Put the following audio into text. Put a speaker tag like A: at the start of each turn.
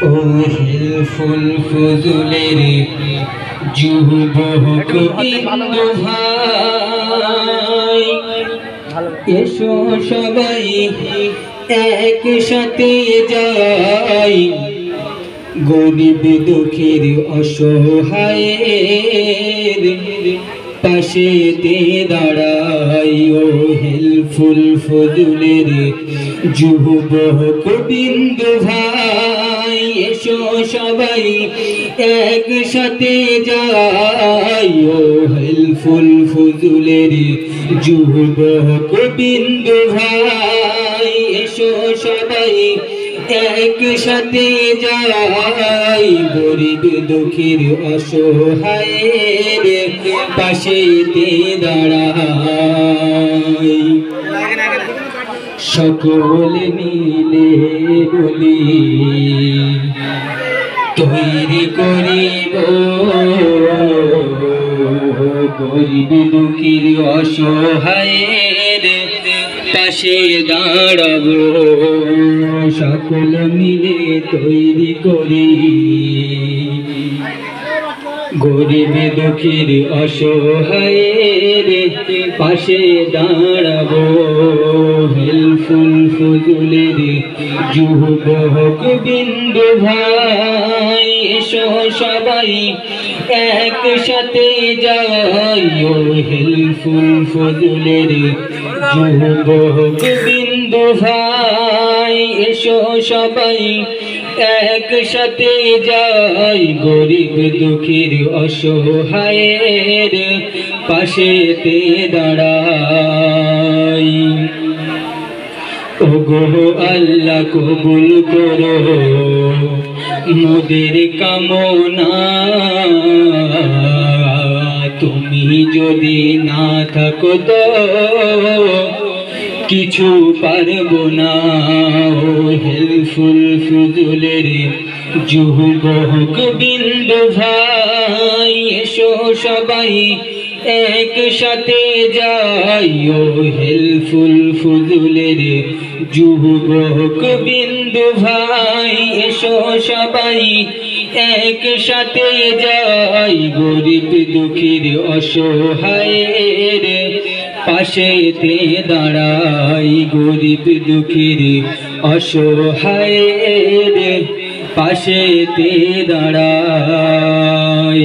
A: ও হেলফুল ফজলের যুবক বিন্দু ভাই, এসো সবাই একসাথে যাই, গরিব দুঃখীর অসহায়ের পাশেতে দাঁড়াই। ও হেলফুল ফজলের যুবক বিন্দু ভাই, এসো সবাই একসাথে যাই। ও হেলফুল ফজলের যুবক বিন্দু ভাই, এসো সবাই একসাথে যাই, গরিব দুঃখীর অসহায়ের পাশেতে দাঁড়াই। সকলে মিলে বলি তৈরি করিব, গরিব দুঃখীর অসহায়ের পাশে দাঁড়াবো। সকল মিলে তৈরি করি, গরিব দুঃখীর অসহায়ের পাশে দাঁড়াবো। হেলফুল ফজলের যুবক বিন্দু ভাই, এসো সবাই একসাথে যাই। ও হেলফুল ফজলের যুবক বিন্দু ভাই, এসো সবাই একসাথে যাই, গরিব দুঃখীর অসহায়ের পাশেতে দাঁড়াই। ওগো আল্লাহ কবুল করো মোদের কামনা, তুমি যদি না থাকো তো কিছু পারবো না। ও হেলফুল ফজলের যুবক বিন্দু ভাই, এসো সবাই একসাথে যাই। ও হেলফুল ফজলের যুবক বিন্দু ভাই, এসো সবাই একসাথে যাই, গরিব দুঃখীর অসহায়ের পাশেতে দাঁড়াই। গরিব দুঃখীর অসহায়ের পাশেতে দাঁড়াই।